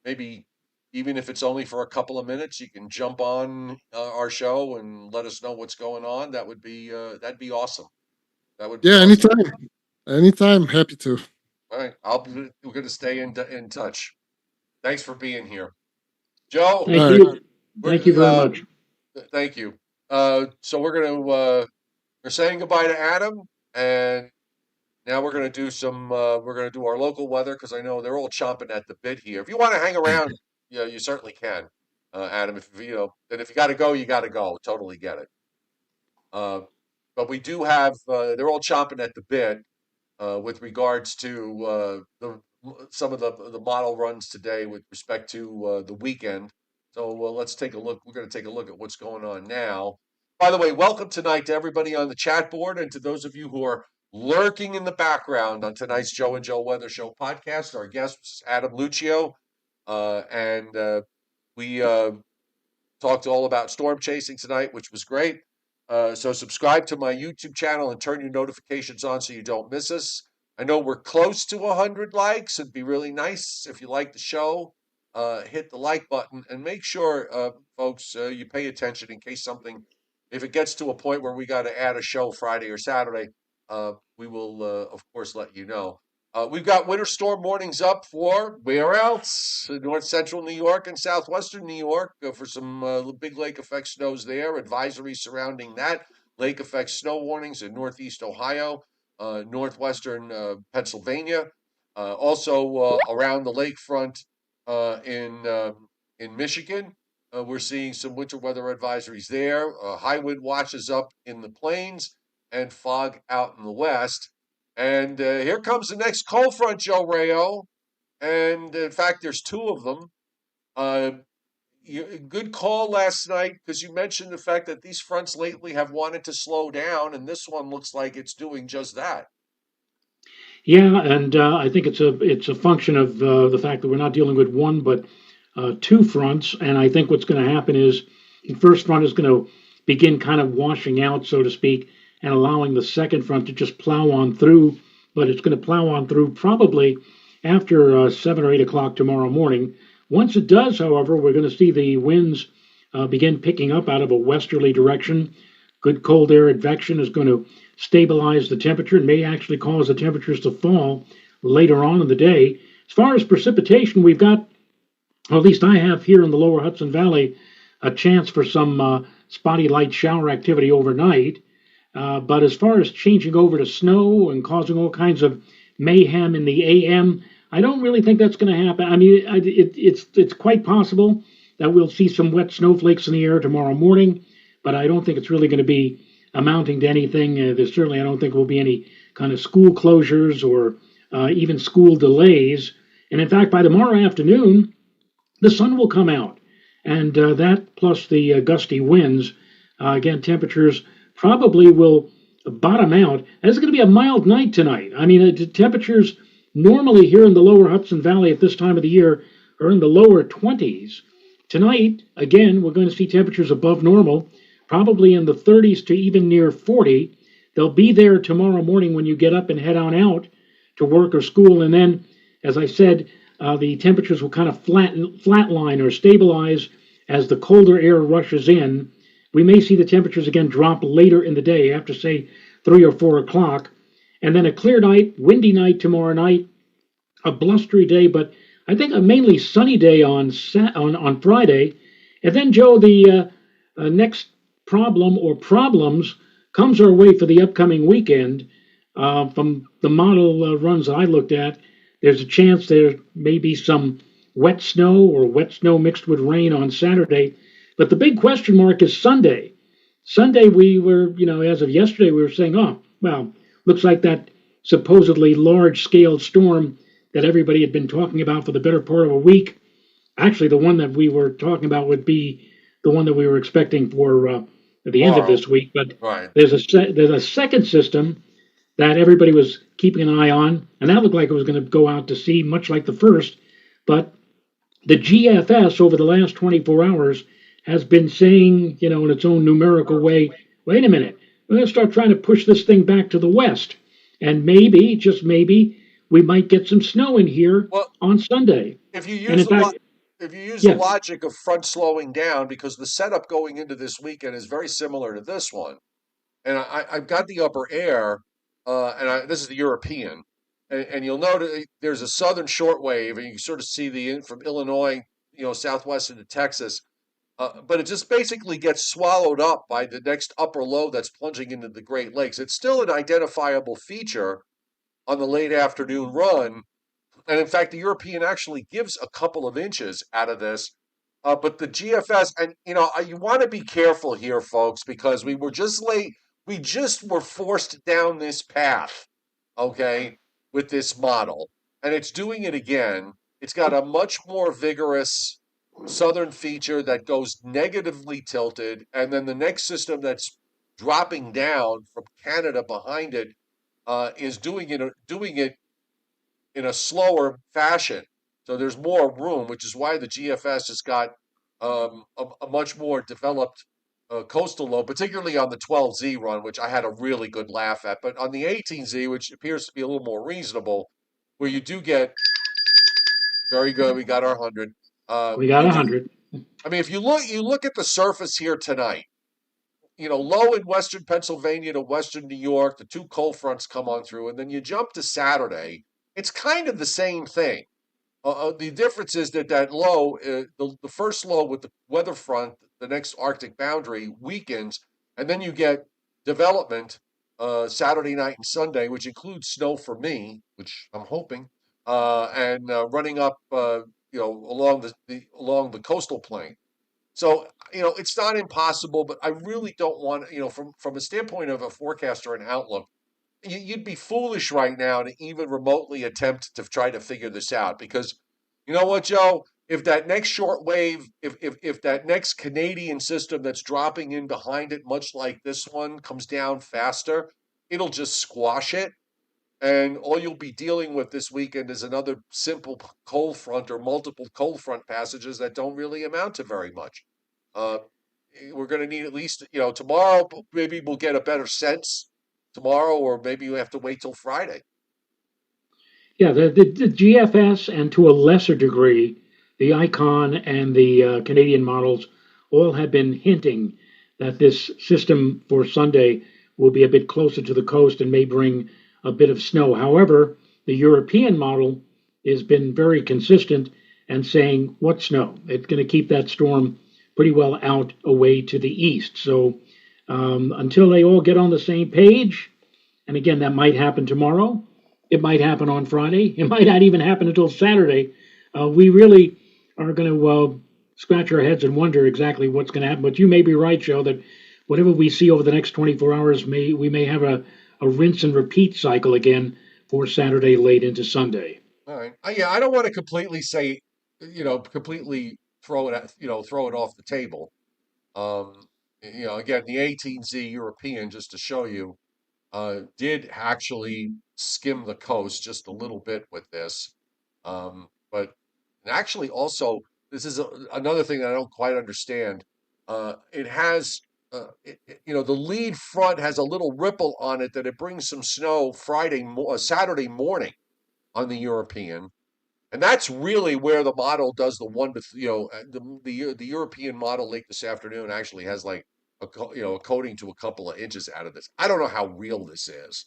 Speaker 1: maybe, even if it's only for a couple of minutes, you can jump on our show and let us know what's going on. That'd be awesome. That would be
Speaker 3: Yeah,
Speaker 1: awesome.
Speaker 3: anytime, happy to.
Speaker 1: All right, we're going to stay in touch. Thanks for being here, Joe.
Speaker 2: Thank you. Thank you very much.
Speaker 1: Thank you. So we're saying goodbye to Adam, and now we're going to do our local weather, because I know they're all chomping at the bit here. If you want to hang around, you certainly can, Adam. And if you got to go, you got to go. Totally get it. But we do have they're all chomping at the bit with regards to some of the model runs today with respect to the weekend. So let's take a look. We're going to take a look at what's going on now. By the way, welcome tonight to everybody on the chat board, and to those of you who are lurking in the background on tonight's Joe and Joe Weather Show podcast. Our guest is Adam Lucio, and we talked all about storm chasing tonight, which was great. So subscribe to my YouTube channel and turn your notifications on so you don't miss us. I know we're close to 100 likes. It'd be really nice if you like the show. Hit the like button, and make sure, folks, you pay attention in case if it gets to a point where we got to add a show Friday or Saturday, we will, of course, let you know. We've got winter storm warnings up for where else? North central New York and southwestern New York for some big lake effect snows there. Advisories surrounding that. Lake effect snow warnings in northeast Ohio, northwestern Pennsylvania. Also around the lakefront in Michigan. We're seeing some winter weather advisories there. High wind watches up in the plains and fog out in the west. And here comes the next cold front, Joe Rayo. And in fact, there's two of them. Good call last night, because you mentioned the fact that these fronts lately have wanted to slow down, and this one looks like it's doing just that.
Speaker 2: Yeah, and I think it's a function of the fact that we're not dealing with one but two fronts. And I think what's going to happen is the first front is going to begin kind of washing out, so to speak, and allowing the second front to just plow on through. But it's going to plow on through probably after 7 or 8 o'clock tomorrow morning. Once it does, however, we're going to see the winds begin picking up out of a westerly direction. Good cold air advection is going to stabilize the temperature and may actually cause the temperatures to fall later on in the day. As far as precipitation, we've got, or at least I have here in the lower Hudson Valley, a chance for some spotty light shower activity overnight. But as far as changing over to snow and causing all kinds of mayhem in the AM, I don't really think that's going to happen. I mean, it's quite possible, that we'll see some wet snowflakes in the air tomorrow morning, but I don't think it's really going to be amounting to anything. There's certainly, I don't think, will be any kind of school closures or even school delays. And in fact, by tomorrow afternoon, the sun will come out. And that plus the gusty winds, again, temperatures probably will bottom out. And it's going to be a mild night tonight. I mean, the temperatures normally here in the lower Hudson Valley at this time of the year are in the lower 20s. Tonight, again, we're going to see temperatures above normal, probably in the 30s to even near 40. They'll be there tomorrow morning when you get up and head on out to work or school. And then, as I said, the temperatures will kind of flatline or stabilize as the colder air rushes in. We may see the temperatures again drop later in the day after, say, 3 or 4 o'clock. And then a clear night, windy night tomorrow night, a blustery day, but I think a mainly sunny day on Friday. And then, Joe, the next problem or problems comes our way for the upcoming weekend. From the model runs I looked at, there's a chance there may be some wet snow mixed with rain on Saturday. But the big question mark is Sunday. Sunday, we were, as of yesterday, we were saying, oh, well, looks like that supposedly large-scale storm that everybody had been talking about for the better part of a week. Actually, the one that we were talking about would be the one that we were expecting for the end of this week. But
Speaker 1: right.
Speaker 2: there's a second system that everybody was keeping an eye on, and that looked like it was going to go out to sea, much like the first. But the GFS over the last 24 hours has been saying, in its own numerical way, wait a minute, we're going to start trying to push this thing back to the west. And maybe, just maybe, we might get some snow in here on Sunday.
Speaker 1: If you use the logic of front slowing down, because the setup going into this weekend is very similar to this one, and I've got the upper air, this is the European, and you'll notice there's a southern shortwave, and you sort of see from Illinois, southwest into Texas, but it just basically gets swallowed up by the next upper low that's plunging into the Great Lakes. It's still an identifiable feature on the late afternoon run. And in fact, the European actually gives a couple of inches out of this. But the GFS, and you want to be careful here, folks, because we were just late. We just were forced down this path, okay, with this model. And it's doing it again. It's got a much more vigorous southern feature that goes negatively tilted. And then the next system that's dropping down from Canada behind it is doing it in a slower fashion. So there's more room, which is why the GFS has got a much more developed coastal low, particularly on the 12Z run, which I had a really good laugh at. But on the 18Z, which appears to be a little more reasonable, where you do get very good. We got our 100.
Speaker 2: We got 100.
Speaker 1: I mean, if you look at the surface here tonight, low in western Pennsylvania to western New York, the two cold fronts come on through, and then you jump to Saturday. It's kind of the same thing. The difference is that low, the first low with the weather front, the next Arctic boundary, weakens, and then you get development Saturday night and Sunday, which includes snow for me, which I'm hoping, and running up, along the coastal plain. So, it's not impossible, but I really don't want, from a standpoint of a forecaster and outlook, you'd be foolish right now to even remotely attempt to try to figure this out, because you know what, Joe? If that next short wave, if that next Canadian system that's dropping in behind it, much like this one, comes down faster, it'll just squash it. And all you'll be dealing with this weekend is another simple cold front or multiple cold front passages that don't really amount to very much. We're going to need at least, tomorrow, maybe we'll get a better sense tomorrow, or maybe you have to wait till Friday.
Speaker 2: Yeah, the GFS and to a lesser degree, the Icon and the Canadian models all have been hinting that this system for Sunday will be a bit closer to the coast and may bring a bit of snow. However, the European model has been very consistent and saying, what snow? It's going to keep that storm pretty well out away to the east. So until they all get on the same page, and again, that might happen tomorrow, it might happen on Friday, it might not even happen until Saturday, we really are going to scratch our heads and wonder exactly what's going to happen. But you may be right, Joe, that whatever we see over the next 24 hours, we may have a rinse and repeat cycle again for Saturday late into Sunday.
Speaker 1: All right. Yeah, I don't want to completely say, completely throw it off the table. Um, again, the 18Z European, just to show you, did actually skim the coast just a little bit with this. But actually, also, this is another thing that I don't quite understand. It has, the lead front has a little ripple on it that it brings some snow Saturday morning on the European. And that's really where the model does the one to, the European model late this afternoon actually has like a coating to a couple of inches out of this. I don't know how real this is.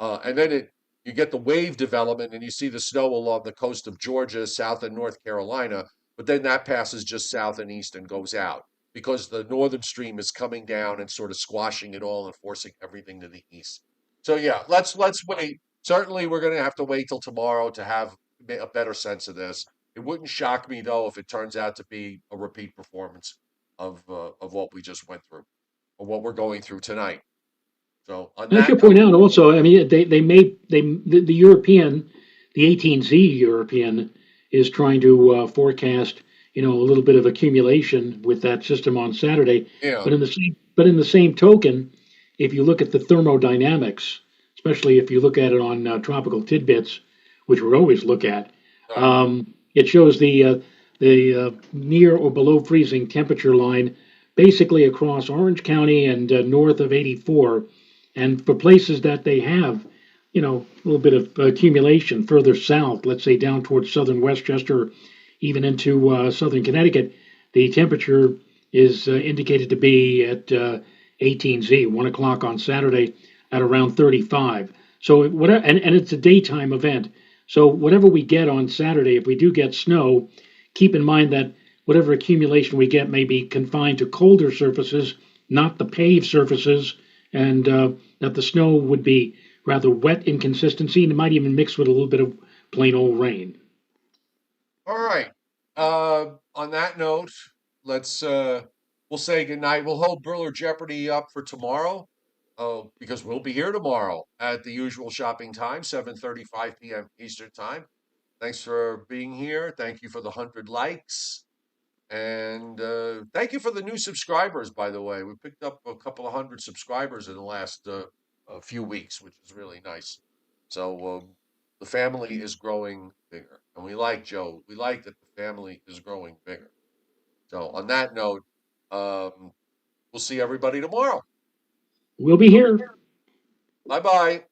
Speaker 1: And then you get the wave development and you see the snow along the coast of Georgia, South and North Carolina, but then that passes just south and east and goes out because the northern stream is coming down and sort of squashing it all and forcing everything to the east. So yeah, let's wait. Certainly, we're going to have to wait till tomorrow to have a better sense of this. It wouldn't shock me though if it turns out to be a repeat performance of what we just went through or what we're going through tonight. So on
Speaker 2: And I
Speaker 1: that
Speaker 2: should point
Speaker 1: note,
Speaker 2: out also, I mean, the European, the 18Z European is trying to forecast, a little bit of accumulation with that system on Saturday.
Speaker 1: yeah,
Speaker 2: But in the same token, if you look at the thermodynamics, especially if you look at it on tropical tidbits, which we always look at,
Speaker 1: right,
Speaker 2: it shows the near or below freezing temperature line basically across Orange County and north of 84. And for places that they have, a little bit of accumulation further south, let's say down towards southern Westchester, even into southern Connecticut, the temperature is indicated to be at 18Z, 1 o'clock on Saturday at around 35. So whatever, and it's a daytime event. So whatever we get on Saturday, if we do get snow, keep in mind that whatever accumulation we get may be confined to colder surfaces, not the paved surfaces, and that the snow would be rather wet in consistency, and it might even mix with a little bit of plain old rain.
Speaker 1: all right. On that note, let's we'll say goodnight. We'll hold Briller Jeopardy up for tomorrow. Because we'll be here tomorrow at the usual shopping time, 7:35 p.m. Eastern time. Thanks for being here. Thank you for the 100 likes. And thank you for the new subscribers, by the way. We picked up a couple of hundred subscribers in the last few weeks, which is really nice. So the family is growing bigger. And we like Joe. We like that the family is growing bigger. So on that note, we'll see everybody tomorrow.
Speaker 2: We'll be here.
Speaker 1: Bye bye.